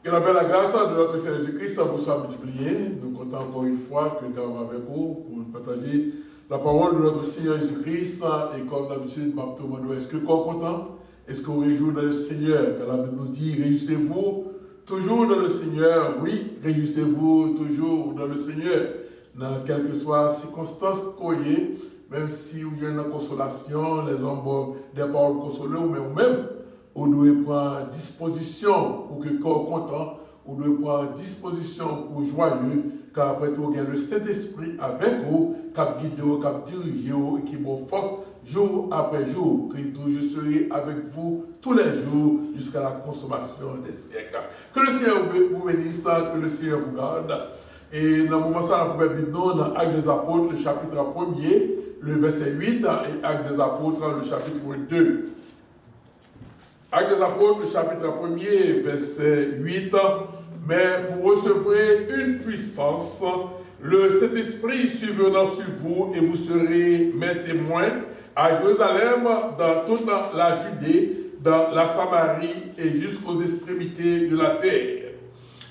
Que la paix et la grâce de notre Seigneur Jésus-Christ vous soit multipliée. Nous comptons encore une fois que nous sommes avec vous pour partager la parole de notre Seigneur Jésus-Christ. Et comme d'habitude, est-ce que vous êtes content? Est-ce que vous réjouissez dans le Seigneur? Car la Bible nous dit, réjouissez-vous toujours dans le Seigneur. Oui, réjouissez-vous toujours dans le Seigneur. Dans quelle que soit la circonstance que vous ayez, même si vous avez une consolation, les hommes des paroles consolées, mais vous-même, vous devez prendre disposition pour que corps content, vous devez prendre disposition pour joyeux, car après tout, vous avez le Saint-Esprit avec vous, qui guide vous, qui dirige vous, et qui vous force jour après jour. Christ, je serai avec vous tous les jours jusqu'à la consommation des siècles. Que le Seigneur vous bénisse, que le Seigneur vous garde. Et dans le moment ça, la première Bible, dans Actes des Apôtres, le chapitre 1er, le verset 8, et Actes des Apôtres, le chapitre 2. Actes des Apôtres, le chapitre 1er, verset 8. Mais vous recevrez une puissance, le Saint-Esprit survenant sur vous, et vous serez mes témoins à Jérusalem, dans toute la Judée, dans la Samarie et jusqu'aux extrémités de la terre.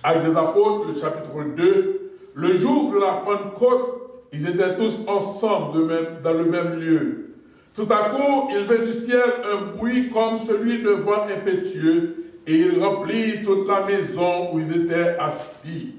Actes des Apôtres, le chapitre 2. Le jour de la Pentecôte, ils étaient tous ensemble dans le même lieu. Tout à coup, il vint du ciel un bruit comme celui de vent impétueux, et il remplit toute la maison où ils étaient assis.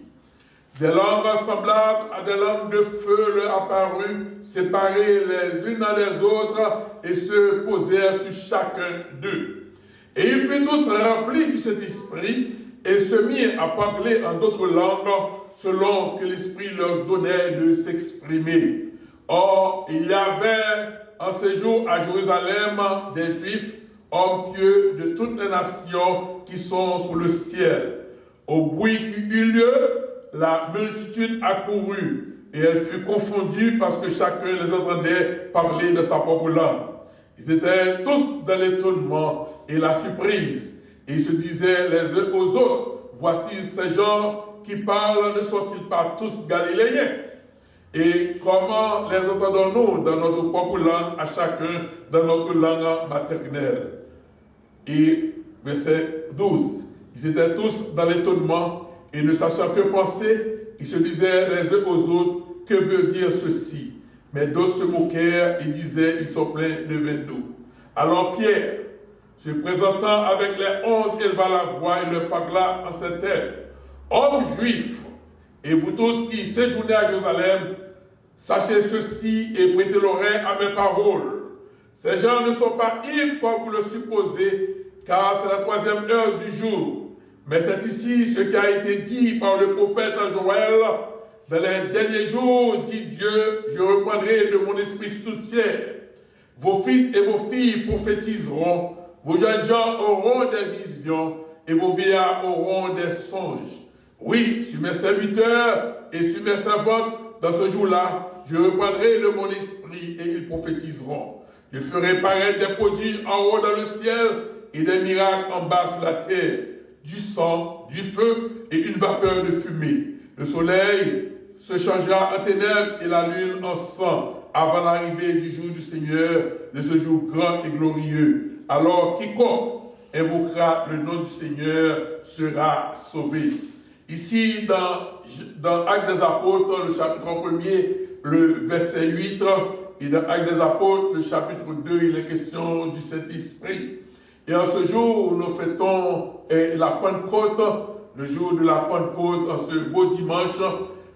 Des langues semblables à des langues de feu leur apparurent, séparées les unes des autres, et se posèrent sur chacun d'eux. Et ils furent tous remplis du Saint-Esprit, et se mirent à parler en d'autres langues, selon que l'Esprit leur donnait de s'exprimer. Or, il y avait en séjour à Jérusalem des Juifs, hommes pieux de toutes les nations qui sont sous le ciel. Au bruit qui eut lieu, la multitude accourut, et elle fut confondue parce que chacun les entendait parler de sa propre langue. Ils étaient tous dans l'étonnement et la surprise, et ils se disaient les uns aux autres, voici ces gens qui parlent, ne sont-ils pas tous galiléens? Et comment les entendons-nous dans notre propre langue, à chacun dans notre langue maternelle? Et verset 12, ils étaient tous dans l'étonnement et ne sachant que penser, ils se disaient les uns aux autres, que veut dire ceci? Mais d'autres se moquèrent et disaient, ils sont pleins de vin d'eau. Alors Pierre, se présentant avec les 11, éleva la voix et leur parla en ces termes. Hommes juifs, et vous tous qui séjournez à Jérusalem, sachez ceci et prêtez l'oreille à mes paroles. Ces gens ne sont pas ivres comme vous le supposez, car c'est la 3e heure du jour. Mais c'est ici ce qui a été dit par le prophète Joël. Dans les derniers jours, dit Dieu, je reprendrai de mon esprit sur toute chair. Vos fils et vos filles prophétiseront, vos jeunes gens auront des visions, et vos vieillards auront des songes. Oui, sur mes serviteurs et sur mes servantes, dans ce jour-là, je reprendrai de mon esprit et ils prophétiseront. Je ferai paraître des prodiges en haut dans le ciel et des miracles en bas sur la terre, du sang, du feu et une vapeur de fumée. Le soleil se changera en ténèbres et la lune en sang avant l'arrivée du jour du Seigneur, de ce jour grand et glorieux. Alors quiconque invoquera le nom du Seigneur sera sauvé. Ici, dans Actes des Apôtres, le chapitre 1er, le verset 8, et dans Actes des Apôtres, le chapitre 2, il est question du Saint-Esprit. Et en ce jour, nous fêtons la Pentecôte, le jour de la Pentecôte, en ce beau dimanche,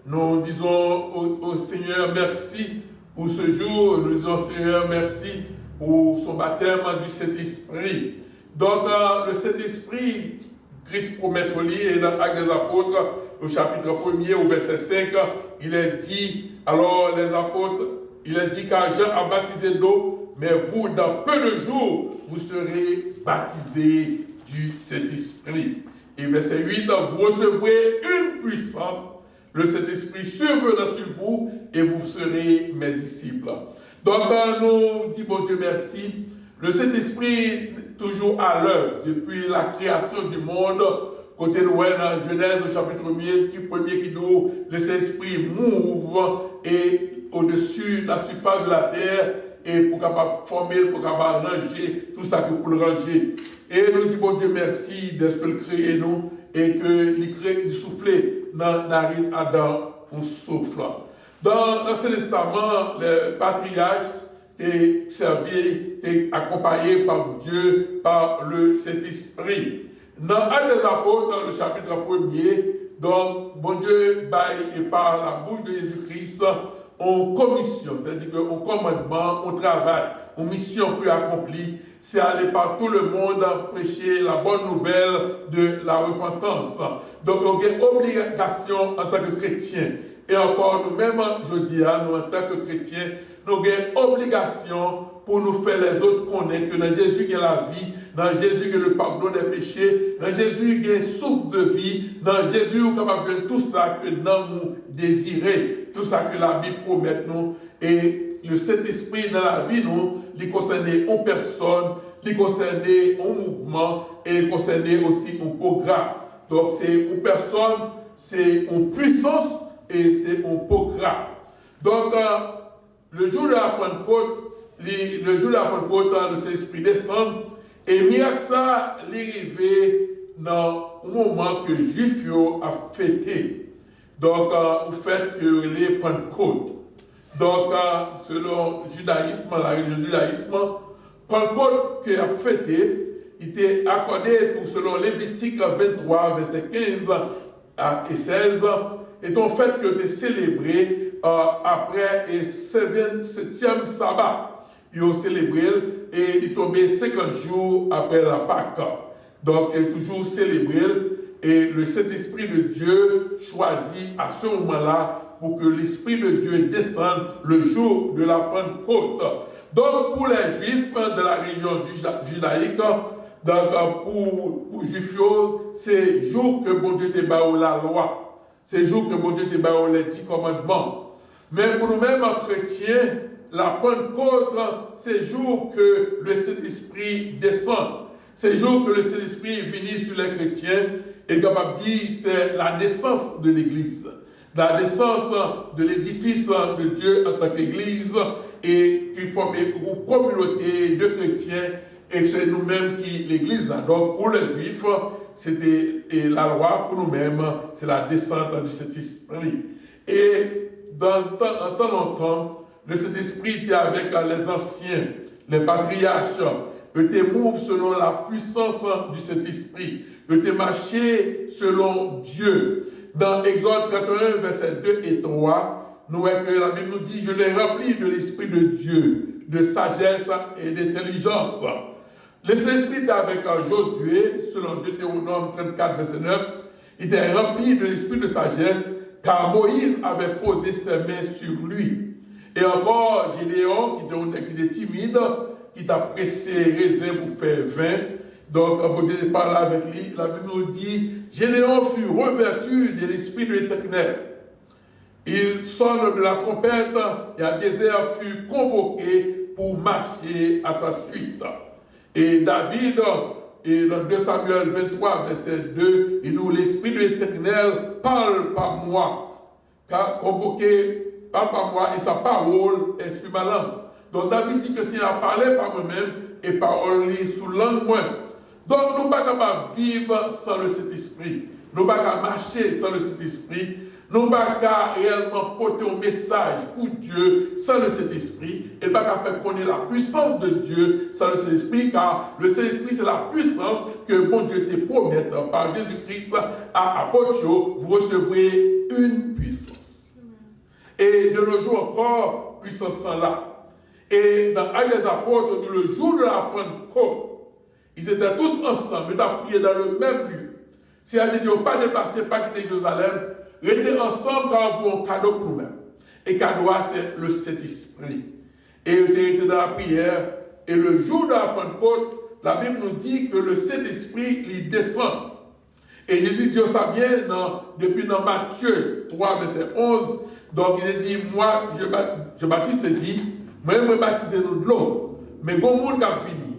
nous disons au Seigneur merci pour ce jour, nous disons Seigneur merci pour son baptême du Saint-Esprit. Donc, le Saint-Esprit, Christ promet et dans Actes des Apôtres, au chapitre 1er, au verset 5, il est dit, alors les apôtres, il est dit car Jean a baptisé d'eau, mais vous, dans peu de jours, vous serez baptisés du Saint-Esprit. Et verset 8, vous recevrez une puissance, le Saint-Esprit survenant sur vous, et vous serez mes disciples. Donc, nous disons Dieu merci. Le Saint-Esprit, toujours à l'œuvre, depuis la création du monde, côté de dans Genèse, au chapitre 1er, qui dit, le Saint-Esprit mouve et au-dessus de la surface de la terre, et pour capable former, pour capable ranger, tout ça que pour le ranger. Et nous disons Dieu merci de ce que le créé nous, et que il soufflait dans la narine Adam un souffle. Dans l'Ancien Testament, les patriarches étaient servis et accompagnés par Dieu, par le Saint-Esprit. Dans Actes des Apôtres, le chapitre 1er, donc, bon Dieu baille et par la bouche de Jésus-Christ, en commission, c'est-à-dire qu'en commandement, on travaille, en mission plus accomplie, c'est aller par tout le monde prêcher la bonne nouvelle de la repentance. Donc, on a une obligation en tant que chrétien. Et encore, nous-mêmes, je dis, nous, en tant que chrétiens, nous avons une obligation pour nous faire les autres connaître que dans Jésus, il y a la vie, dans Jésus, il y a le pardon des péchés, dans Jésus, il y a une soupe de vie, dans Jésus, nous sommes capables de tout ça que nous désirons, tout ça que la Bible promet nous. Et le Saint-Esprit dans la vie, nous, il concerne une personne, il concerne un mouvement et il concerne aussi un programme. Donc, c'est une personne, c'est une puissance et c'est un programme. Donc, le jour de la Pentecôte, le Saint-Esprit descend et miracle ça, l'arrivée dans le moment que les Juifs a fêté. Donc, au fait que les Pentecôtes. Donc, selon le judaïsme, la religion du judaïsme, Pentecôte qui a fêté, il était accordé pour selon Lévitique 23, verset 15 et 16, et en fait que était célébré après le 7e sabbat. Ils ont célébré et il tombait 50 jours après la Pâque. Donc, il est toujours célébré et le Saint-Esprit de Dieu choisit à ce moment-là pour que l'Esprit de Dieu descende le jour de la Pentecôte. Donc, pour les Juifs de la région judaïque, donc pour Juifs, c'est le jour que bon Dieu te bat la loi. C'est le jour que bon Dieu te bat les 10 commandements. Mais pour nous-mêmes, chrétiens, la Pentecôte, c'est le jour que le Saint-Esprit descend. C'est le jour que le Saint-Esprit vient sur les chrétiens et capable de dire c'est la naissance de l'Église. La naissance de l'édifice de Dieu en tant qu'Église et qui forme une communauté de chrétiens et c'est nous-mêmes qui l'Église. Donc pour les Juifs, c'était la loi, pour nous-mêmes, c'est la descente du Saint-Esprit. Et en temps longtemps, le Saint-Esprit était avec les anciens, les patriarches, étaient mouvés selon la puissance du Saint-Esprit, étaient marchés selon Dieu. Dans Exode 31, versets 2 et 3, nous voyons que la Bible nous dit « Je l'ai rempli de l'Esprit de Dieu, de sagesse et d'intelligence. » Le Saint-Esprit était avec Josué, selon Deutéronome 34, verset 9, il était rempli de l'Esprit de sagesse, car Moïse avait posé ses mains sur lui. Et encore, Gédéon, qui était timide, qui t'a pressé raisin pour faire vin. Donc, quand Dieu parle avec lui, la Bible nous dit, Gédéon fut revêtu de l'Esprit de l'Éternel. Il sonne de la trompette et un désert fut convoqué pour marcher à sa suite. Et David, et dans 2 Samuel 23, verset 2, il nous l'Esprit de l'Éternel parle par moi, car convoqué parle par moi et sa parole est sur ma langue. Donc David dit que s'il a parlé par moi-même et parole est sous langue moi. Donc nous ne sommes pas capables de vivre sans le Saint-Esprit. Nous ne sommes pas capables de marcher sans le Saint-Esprit. Nous ne sommes pas capables réellement porter un message pour Dieu sans le Saint-Esprit. Et pas capables de faire connaître la puissance de Dieu sans le Saint-Esprit, car le Saint-Esprit c'est la puissance que mon Dieu te promet par Jésus-Christ à apôtre, vous recevrez une puissance. Et de nos jours encore, puissance là. Et dans Actes des Apôtres, le jour de la Pentecôte, ils étaient tous ensemble, ils ont prié dans le même lieu. Si elle dit, pas déplacé, pas quitter Jérusalem, rester ensemble car vous un cadeau pour nous-mêmes. Et cadeau, c'est le Saint-Esprit. Et ils étaient dans la prière. Et le jour de la Pentecôte, la Bible nous dit que le Saint-Esprit, il descend. Et Jésus dit ça bien depuis dans Matthieu 3, verset 11. Donc il dit, moi, je baptise, dit, moi, je baptise nous de l'eau. Mais bon monde qui a fini,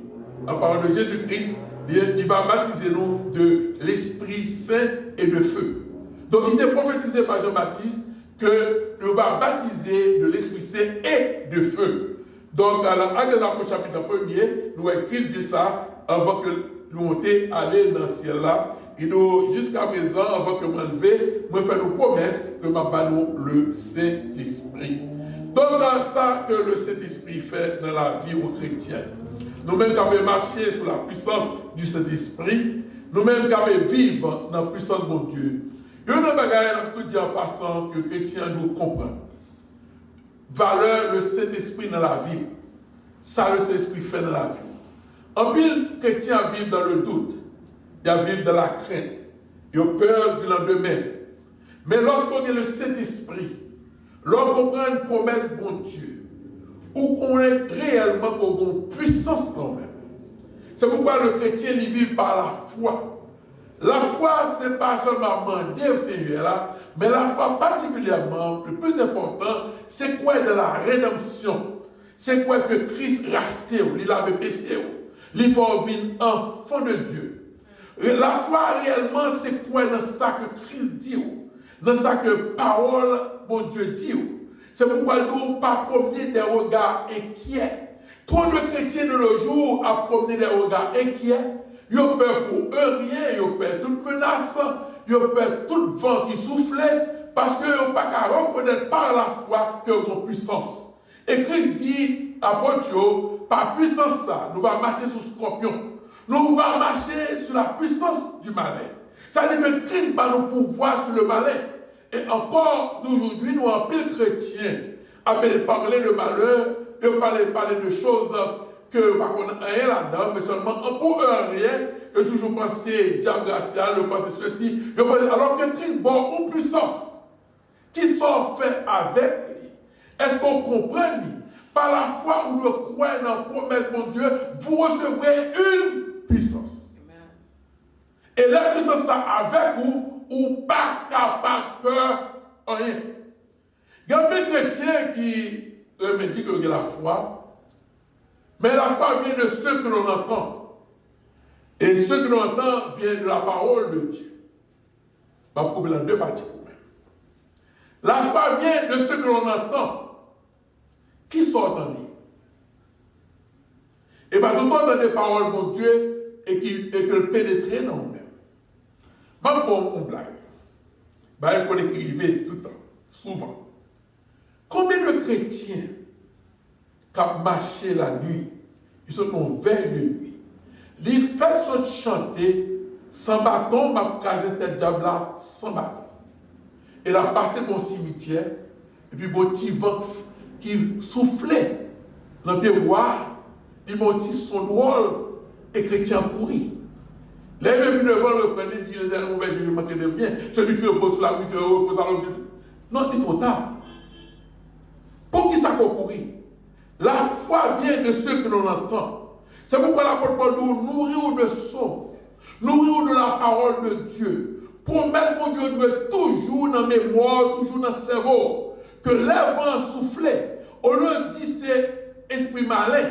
en parlant de Jésus-Christ, il va baptiser nous de l'Esprit Saint et de feu. Donc il est prophétisé par Jean-Baptiste que nous va baptiser de l'Esprit Saint et de feu. Donc dans l'Acte des Apôtres chapitre 1er, nous écrit dire ça avant que nous montions aller dans le ciel là. il dit jusqu'à présent, avant que je m'enlève, je fais une promesse que je vais le Saint-Esprit. Donc, dans ça que le Saint-Esprit fait dans la vie aux chrétiens. Nous-mêmes qui avons marché sous la puissance du Saint-Esprit, nous-mêmes qui avons vivre dans la puissance de mon Dieu. Il y a une bagaille tout dit en passant que les chrétiens nous comprennent. Valeur, le Saint-Esprit dans la vie. Ça, le Saint-Esprit fait dans la vie. En pile, les chrétiens vivent dans le doute. Ils vivent dans la crainte. Ils ont peur du lendemain. Mais lorsqu'on est le Saint-Esprit, lorsqu'on prend une promesse de bon Dieu, ou qu'on est réellement qu'on a une puissance quand même. C'est pourquoi le chrétien il vit par la foi. La foi, ce n'est pas seulement demander au Seigneur là, mais la foi particulièrement, le plus important, c'est quoi de la rédemption. C'est quoi que Christ racheté, il avait péché, il faut devenir enfant de Dieu. La foi réellement, c'est quoi dans ça que Christ dit, dans ça que parole, mon Dieu dit. C'est pourquoi nous ne pas promener des regards inquiets. Trop de chrétiens de nos jours à promener des regards inquiets. Ils ont peur pour eux rien, ils ont peur toute menace, ils ont peur tout vent qui soufflait, parce qu'ils n'ont pas qu'à reconnaître par la foi qu'ils ont puissance. Et Christ dit à Dieu, par puissance ça, nous allons marcher sous scorpion. Nous allons marcher sur la puissance du malin. Ça veut dire que Christ va nous pouvoir sur le malin. Et encore, aujourd'hui, nous, en pile chrétiens, appelés parler de malheur, et parler de choses que, par contre, rien là-dedans, mais seulement pour eux, rien, et toujours penser diable racial, penser ceci, alors que Christ, bon, une puissance, qui sont faits avec lui. Est-ce qu'on comprend lui? Par la foi où nous croyons dans la promesse de mon Dieu, vous recevrez une puissance. Amen. Et la puissance ça avec vous, ou pas capable peur rien. Il y a des chrétiens qui me disent qu'il y a la foi, mais la foi vient de ce que l'on entend. Et ce que l'on entend vient de la parole de Dieu. Je vais couper dans deux parties pour moi. La foi vient de ce que l'on entend. Qui sont entendus? Et bien, tout le temps, des paroles de mon Dieu et que le pénétrer dans nous-mêmes. Même pour une blague. Il faut l'écrire tout le temps, souvent. Combien de chrétiens qui ont marché la nuit, ils sont en veille de nuit, les font chanter sans bâton, ma case tête diable là, sans bâton. Et là, passé mon cimetière, et puis mon petit vent qui soufflait dans le pied bois, ils m'ont dit son drôle et chrétien pourri. Les mêmes devant le prennent, dit les derniers mauvais, je vais manquer de bien. Celui qui repose sur la route, repose à l'homme. Non, il faut tard. Pour qui ça concourir? La foi vient de ce que l'on entend. C'est pourquoi l'apôtre Paul nous nourrit de son, nourrit de la parole de Dieu. Promettre mon Dieu doit toujours dans la mémoire, toujours dans le cerveau. Que l'air vent souffler, on le dit c'est esprit malin.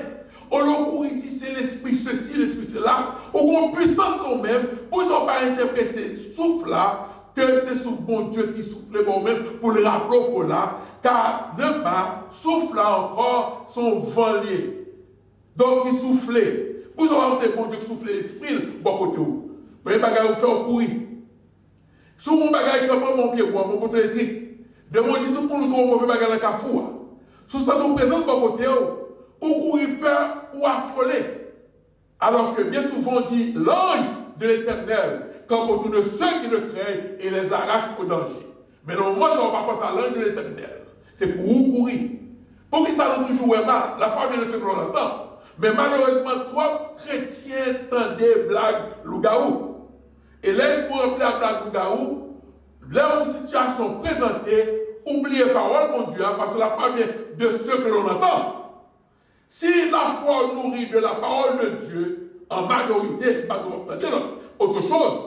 On le dit c'est l'esprit ceci, l'esprit cela. On a puissance quand même pour ne pas interpréter ce souffle là, que c'est sous bon Dieu qui souffle bon même pour le rappeler pour là, car ne pas souffle là encore son vent lié. Donc il soufflait. Vous avez c'est bon Dieu qui souffle l'esprit, bon côté où. Vous voyez, vous faites courir. Sous mon bagage, comme mon pied, mon côté électrique. De mon dit tout pour nous trouver mauvais bagage dans le cafou. Sous ça, nous présente bon côté où, ou courir peur ou affoler. Alors que bien souvent, on dit l'ange de l'Éternel, comme autour de ceux qui le craignent et les arrache au danger. Mais normalement, ça ne va pas penser à l'ange de l'Éternel. C'est pour vous courir. Pour qui ça nous toujours est mal, la foi vient de ce que l'on entend. Mais malheureusement, trois chrétiens tendaient blagues loup-garou. Et là, pour remplir la blague loup-garou, là où situation présentée, oubliez parole, mon Dieu, parce que la foi vient de ce que l'on entend. Si la foi nourrit de la parole de Dieu, en majorité, pas de autre chose,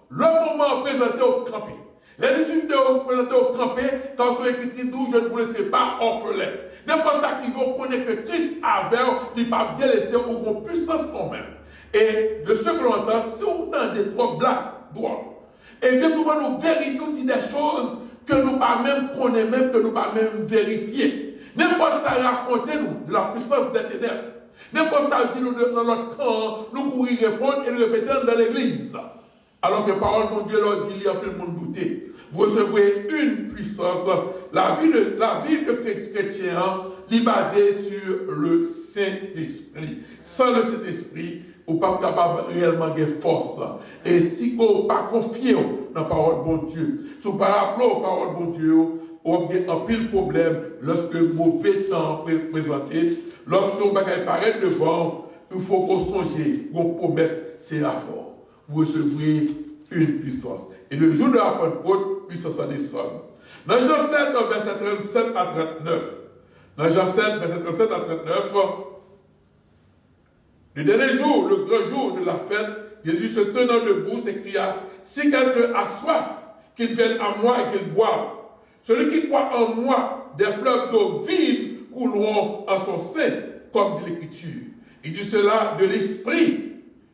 le moment présenté au campé. Les disciples présentés au campé, quand ils sont écrits d'où je ne vous laisse pas orphelin. N'importe ça qui vont connaître que Christ avait, il ne pas délaisser au puissance quand même. Et de ce que l'on entend, si on entend des trois blagues, drôles, et bien souvent nous vérifions des choses que nous pas même connaissons, même que nous pas même vérifier. N'importe ça raconter nous de la puissance des ténèbres. N'importe ça dit nous dans notre camp, nous courir répondre et le répéter dans l'église. Alors que la parole de Dieu leur dit, il y a plein de monde douter. Vous recevrez une puissance. La vie de chrétien est basée sur le Saint-Esprit. Sans le Saint-Esprit, vous n'êtes pas capable réellement de force. Et si vous n'êtes pas confié dans la parole de bon Dieu, si vous ne pas rappelé la parole de bon Dieu, vous avez un pile problème lorsque le mauvais temps est présenté. Lorsque vous paraît devant, il faut qu'on songe, qu'on promesse, c'est la force. Vous recevrez une puissance. Et le jour de la Pentecôte, puissance à descendre. Dans Jean 7, verset 37 à 39, dans Jean 7, verset 37 à 39, le dernier jour, le grand jour de la fête, Jésus se tenant debout s'écria, si quelqu'un a soif, qu'il vienne à moi et qu'il boive. Celui qui croit en moi, des fleuves d'eau vive couleront en son sein, comme dit l'Écriture. Il dit cela de l'Esprit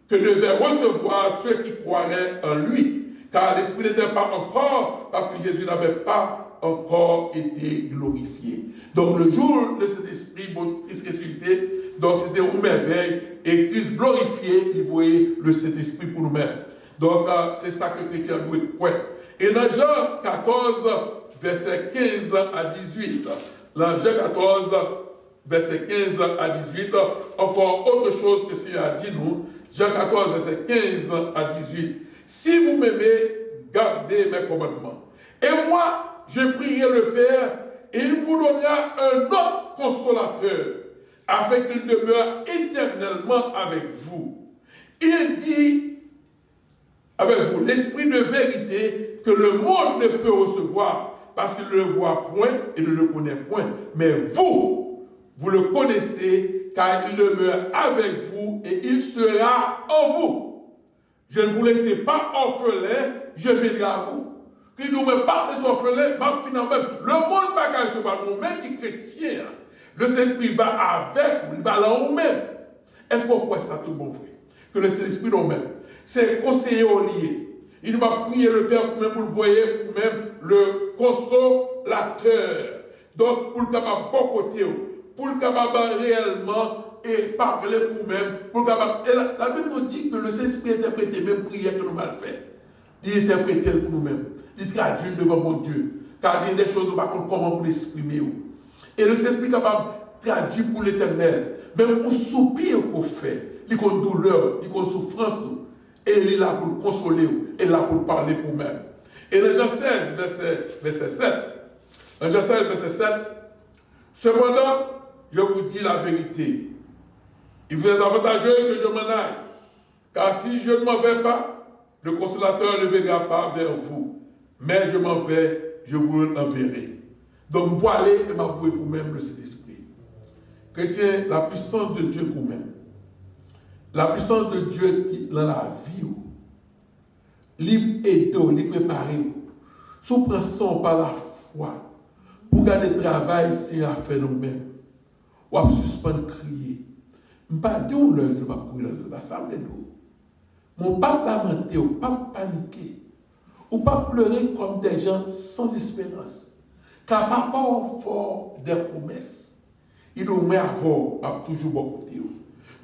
que devaient recevoir ceux qui croiraient en lui. Car l'Esprit n'était pas encore, parce que Jésus n'avait pas encore été glorifié. Donc le jour de cet esprit, bon, Christ ressuscité, donc c'était une merveille, et Christ glorifié, il voyait le Saint-Esprit pour nous-mêmes. Donc c'est ça que les chrétiens doivent croire. Et dans Jean 14, verset 15 à 18, dans Jean 14, verset 15 à 18, encore autre chose que le Seigneur a dit nous, Jean 14, verset 15 à 18. Si vous m'aimez, gardez mes commandements. Et moi, je prierai le Père, et il vous donnera un autre consolateur, afin qu'il demeure éternellement avec vous. Il dit avec vous l'esprit de vérité que le monde ne peut recevoir, parce qu'il ne le voit point et ne le connaît point. Mais vous le connaissez, car il demeure avec vous et il sera en vous. Je ne vous laisse pas orphelin, je viendrai à vous. Qui nous met pas des orphelins, finalement, le monde bagage se va nous-mêmes qui chrétiens. Le Saint-Esprit va avec vous, il va là nous-mêmes. Est-ce qu'on croit ça tout le monde frère? Que le Saint-Esprit nous-mêmes, c'est conseiller au lié. Il va prier le Père pour même vous le voyez, pour même le consolateur. Donc, pour le capable bon côté, pour le capable réellement et parler pour nous-mêmes, pour le capable. Et la Bible nous dit que le Saint-Esprit interprète même prière que nous mal fait. Il interprète pour nous-mêmes. Il traduit devant mon Dieu. Car il y a des choses nous ne savons pas comment pour l'exprimer. Et le Saint-Esprit est capable de traduire pour l'éternel. Même pour soupir qu'on fait, il y a une douleur, il y a une souffrance. Et il est là pour consoler, et là pour parler pour nous-mêmes. Et dans Jean 16, verset 7, dans Jean 16, verset 7, cependant, je vous dis la vérité. Il vous est avantageux que je m'en aille. Car si je ne m'en vais pas, le consolateur ne viendra pas vers vous. Mais je m'en vais, je vous l'enverrai. Donc, pour aller et m'avouer pour même le Saint-Esprit. Chrétien, la puissance de Dieu pour même. La puissance de Dieu qui dans la vie, libre et d'eau, libre préparé. Sous prenons par la foi, pour garder le travail, c'est à faire nous-mêmes. Ou à suspendre crier. Je ne vais pas dire que je ne vais pas courir dans l'assemblée. Mon pas lamenter, ou pas paniquer, ou pas pleurer comme des gens sans espérance. Car papa a fort des promesses. Il nous met à voir, toujours bon côté.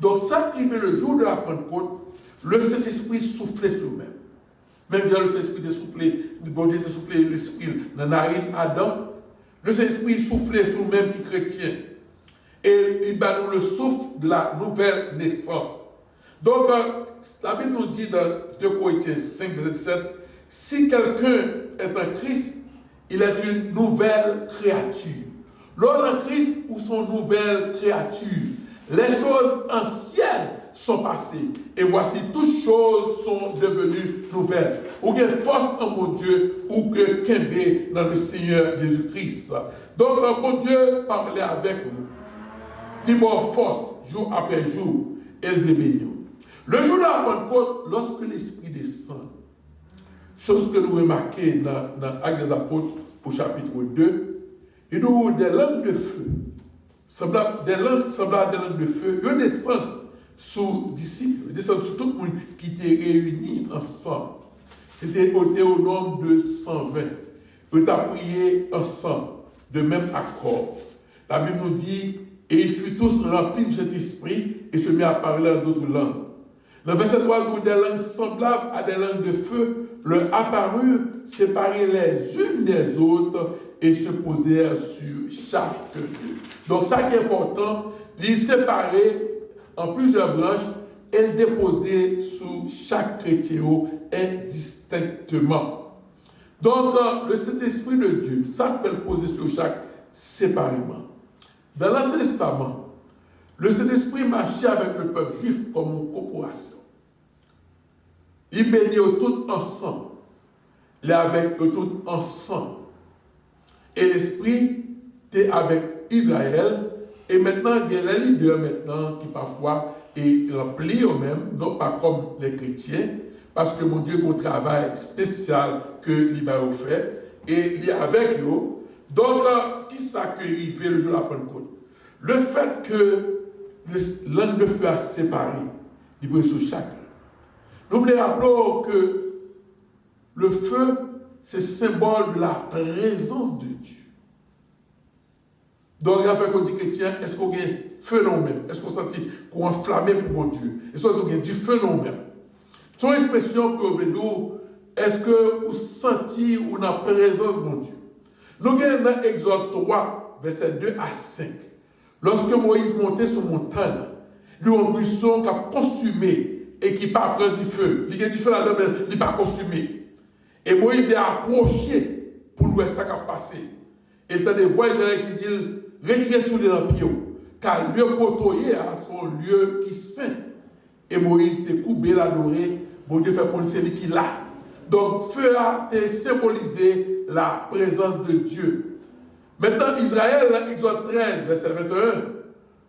Donc, ça qui fait le jour de la Pentecôte, le Saint-Esprit soufflait sur nous-mêmes. Même quand le Saint-Esprit a soufflé, bon Dieu a soufflé l'Esprit dans la narine Adam, le Saint-Esprit soufflait sur nous-mêmes qui chrétiens. Et il nous le souffle de la nouvelle naissance. Donc, la Bible nous dit dans 2 Corinthiens 5, verset 17, si quelqu'un est en Christ, il est une nouvelle créature. Lors en Christ, ou son nouvelle créature, les choses anciennes sont passées. Et voici, toutes choses sont devenues nouvelles. Ou qu'il y ait force en mon Dieu, ou que qu'aimer dans le Seigneur Jésus-Christ. Donc, mon Dieu parlait avec nous. Il m'a force, jour après jour, et il veut bénir. Le jour de la Pentecôte, lorsque l'Esprit descend, chose que nous remarquons dans Actes des Apôtres, au chapitre 2, il nous des langues de feu. Semblables des langues de feu, ils descendent sous disciples, ils descendent sur tout le monde qui était réuni ensemble. C'était au Théonome de 120. Ils ont prié ensemble, de même accord. La Bible nous dit, et ils furent tous remplis de cet esprit et se mit à parler en d'autres langues. Le verset 3 dit des langues semblables à des langues de feu leur apparurent, séparées les unes des autres et se posèrent sur chaque d'eux. Donc ça qui est important, les séparer en plusieurs branches et le déposer sous chaque chrétien indistinctement. Donc le Saint-Esprit de Dieu, ça peut le poser sur chaque séparément. Dans l'Ancien Testament, le Saint-Esprit marchait avec le peuple juif comme une corporation. Il bénit tout ensemble. Il est avec eux tous ensemble. Et l'Esprit était avec Israël. Et maintenant, il y a les leaders maintenant qui parfois est rempli eux-mêmes, non pas comme les chrétiens, parce que mon Dieu a un travail spécial que l'Iba a fait, et il est avec eux. Donc, qui ça que il fait le jour de la Pentecôte? Le fait que l'ange de feu a séparé, il peut sur chacun. Nous voulons rappeler que le feu, c'est symbole de la présence de Dieu. Donc, il y a fait qu'on dit chrétien, est-ce qu'on a feu dans nous-mêmes? Est-ce qu'on sentit qu'on a enflammé pour mon Dieu? Est-ce qu'on a du feu dans nous-mêmes? Son expression pour nous, est-ce que vous sentez ou la présence de mon Dieu? Nous avons dans Exode 3, versets 2 à 5. Lorsque Moïse montait sur montagne, il y a un buisson qui a consumé et qui n'a pas pris du feu. Il y a du feu là-dedans, mais il n'a pas consumé. Et Moïse l'a approché pour voir ça qui a passé. Et il a des voix qui disent, retirez sous les lampions, car le lieu côtoyé à son lieu qui est saint. Et Moïse était coupé, l'adoré, bon Dieu fait pour celui qui l'a. Donc, feu a symbolisé la présence de Dieu. Maintenant, Israël, dans Exode 13, verset 21,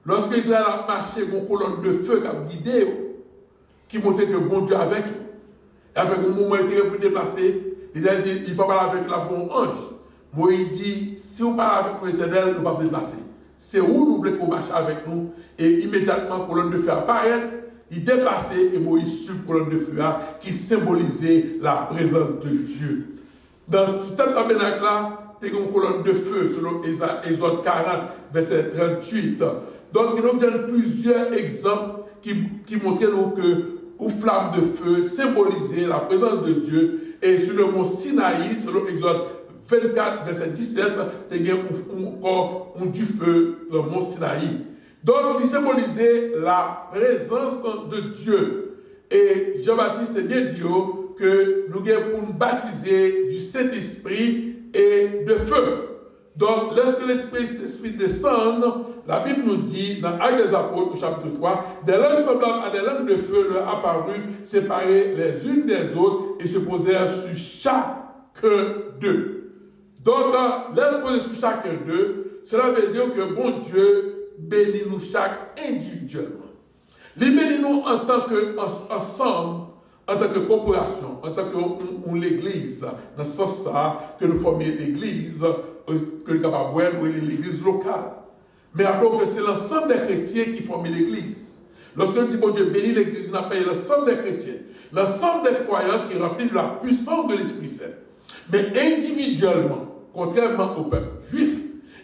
lorsque Israël a marché, une colonne de feu qui a guidé, qui montrait que bon Dieu avec eux. Et avec un moment où il était déplacé, Israël dit, il ne peut pas parler avec la bonne ange. Moïse dit, si on parle avec l'Éternel, nous ne pouvons pas déplacer. C'est où nous voulons qu'on marche avec nous. Et immédiatement, la colonne de feu apparaît, il déplaçait et Moïse sur la colonne de feu qui symbolisait la présence de Dieu. Dans ce tabernacle-là, il y a une colonne de feu, selon Exode 40, verset 38. Donc, il nous donne plusieurs exemples qui montraient nous que une flamme de feu symbolisait la présence de Dieu. Et sur le mont Sinaï, selon Exode 24, verset 17, il y a encore du feu dans le mont Sinaï. Donc, il symbolisait la présence de Dieu. Et Jean-Baptiste a bien dit que nous avons pour nous baptiser du Saint-Esprit et de feu. Donc, lorsque l'Esprit descend, la Bible nous dit, dans Actes des Apôtres, au chapitre 3, des langues semblables à des langues de feu leur apparurent, séparées les unes des autres, et se posèrent sur chacun d'eux. Donc, les poser sur chacun d'eux, cela veut dire que bon Dieu bénit nous chaque individuellement. Il bénit nous en tant qu'ensemble, en tant que corporation, en tant que l'Église, dans ce sens-là, que nous formons l'Église, que nous sommes capables de l'Église locale. Mais alors que c'est l'ensemble des chrétiens qui forment l'Église. Lorsque nous disons bon Dieu bénit l'Église, nous appelons l'ensemble des chrétiens, l'ensemble des croyants qui remplis de la puissance de l'Esprit Saint. Mais individuellement, contrairement au peuple juif,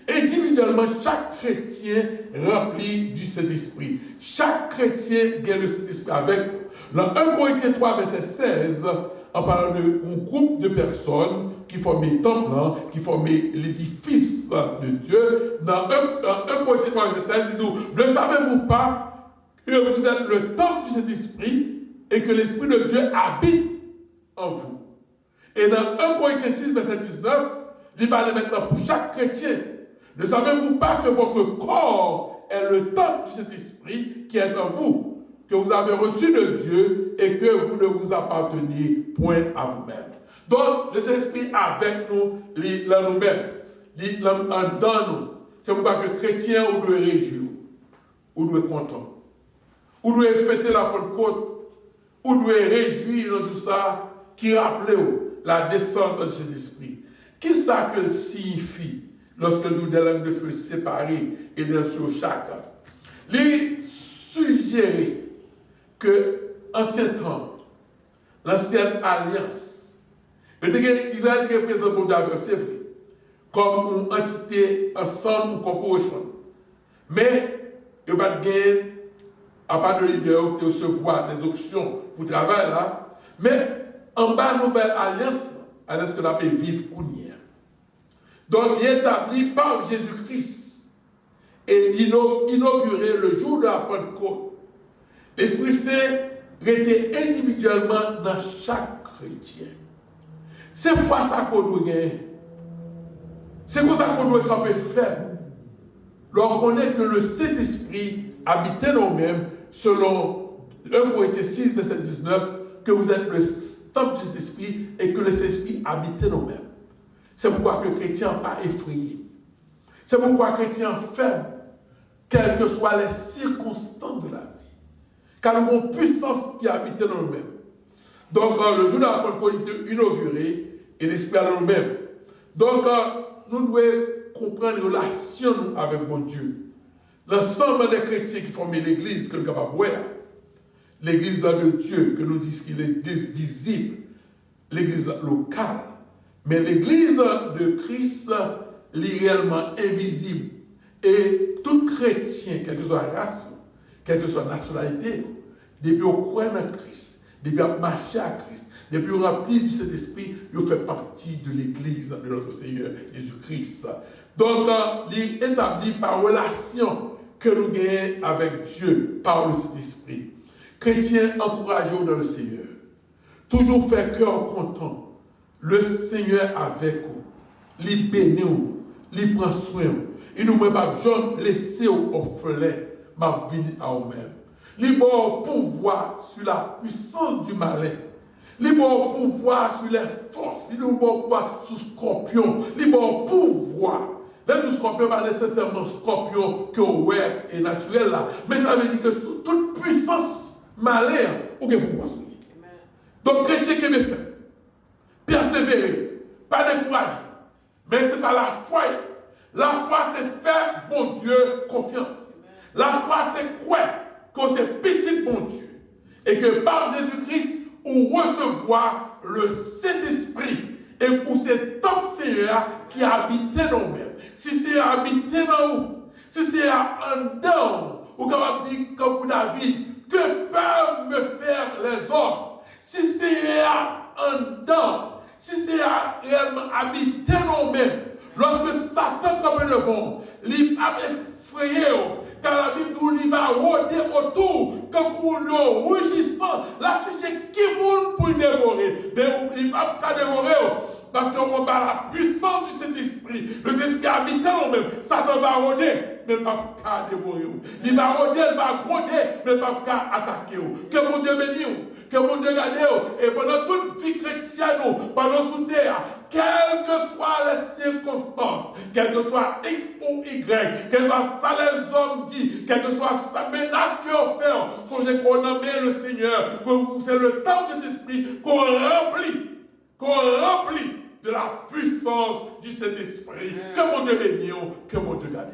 individuellement, chaque chrétien rempli du Saint-Esprit. Chaque chrétien gagne le Saint-Esprit avec nous. Dans 1 Corinthiens 3, verset 16, en parlant d'un groupe de personnes qui formaient le temple, qui formaient l'édifice de Dieu, dans 1 Corinthiens 3, verset 16, il dit, ne savez-vous pas que vous êtes le temple du Saint-Esprit et que l'Esprit de Dieu habite en vous? Et dans 1 Corinthiens 6, verset 19, il parle maintenant pour chaque chrétien. Ne savez-vous pas que votre corps est le temple du Saint-Esprit qui est en vous, que vous avez reçu de Dieu et que vous ne vous appartenez point à vous-même? Donc, le Saint-Esprit avec nous, dans nous-mêmes, dans nous. C'est pourquoi que chrétiens, on doit réjouir, on doit être content, on doit fêter la Pentecôte, on doit réjouir dans tout ça qui rappelle la descente du Saint-Esprit. Qu'est-ce que ça signifie? Lorsque nous des langues de feu séparées et d'un sur chacun. Les suggérer que ancien temps, l'ancienne alliance, Israël qui est présent pour Dieu, c'est vrai, comme une entité ensemble, une corporation. Mais il n'y a pas de à part de leader qui recevoir des options pour travailler là, mais en bas nouvelle alliance, alliance que l'on peut vivre Kounia. Donc, il est établi par Jésus-Christ et inauguré le jour de la Pentecôte. L'Esprit Saint était individuellement dans chaque chrétien. C'est fois ça qu'on doit gagner. C'est pour ça qu'on doit camper faible. Lorsqu'on connaît que le Saint-Esprit habitait dans nous-mêmes, selon 1 Corinthiens 6, verset 19, que vous êtes le temple du Saint-Esprit et que le Saint-Esprit habitait dans nous-mêmes. C'est pourquoi le chrétien n'est pas effrayé. C'est pourquoi le chrétien est faible, quelles que soient les circonstances de la vie. Car nous avons une puissance qui habite dans nous-mêmes. Donc, le jour de la Pentecôte est inauguré et l'Esprit est dans nous-mêmes. Donc, nous devons comprendre une relation avec bon Dieu. L'ensemble des chrétiens qui forment l'Église, que nous sommes capables de voir, l'Église de Dieu, que nous disons qu'il est l'Église visible, l'Église locale, mais l'Église de Christ est réellement invisible. Et tout chrétien, quelle que soit la race, quelle que soit la nationalité, depuis qu'on croit dans Christ, depuis qu'on marche à Christ, depuis qu'on remplit du Saint-Esprit, il fait partie de l'Église de notre Seigneur Jésus-Christ. Donc, il est établi par relation que nous gagnons avec Dieu, par le Saint-Esprit. Chrétiens, encouragez-vous dans le Seigneur. Toujours faire cœur content. Le Seigneur avec vous. Il bénit vous. Il prend soin vous. Il nous met pas jamais laisser orphelin, ma vie à vous-même. Il bon pouvoir sur la puissance du malin. Il bon pouvoir sur les forces. Il bon pouvoir sur scorpion. Il bon pouvoir. Le scorpion pas nécessairement scorpion que ouais est naturel là, mais ça veut dire que sous toute puissance malin, ou que pouvoir sur lui. Donc chrétien qui me fait persévérer, pas décourager. Mais c'est ça la foi. La foi c'est faire bon Dieu confiance. La foi c'est croire que c'est petit bon Dieu et que par Jésus-Christ on recevoir le Saint-Esprit et pour cet homme Seigneur qui habitait dans nous-mêmes. Si c'est habité dans nous, si c'est en dedans, ou capable de dire comme David, que peuvent me faire les hommes? Si c'est en dedans, si c'est réellement habité dans nous-mêmes, lorsque Satan comme devant, il va effrayer, car la Bible dit qu'il va rôder autour, comme pour le rugissant, la fiche qui monte pour le dévorer. Mais il ne va pas dévorer. Parce qu'on va la puissance du Saint-Esprit. Le Saint-Esprit habite en nous-mêmes. Satan va rôder, mais il ne va pas dévorer. Il va rôder, il va gronder, mais il ne va pas attaquer. Que mon Dieu bénisse, que mon Dieu garde. Et pendant toute vie chrétienne, pendant sous terre, quelles que soient les circonstances, quelles que soient X ou Y, quelles que soient ça les hommes disent, quelles que soient la menace qu'ils ont fait, songez qu'on nomme le Seigneur, que c'est le temps de cet esprit qu'on remplit de la puissance du Saint-Esprit. Que mon Dieu bénisse, que mon Dieu garde.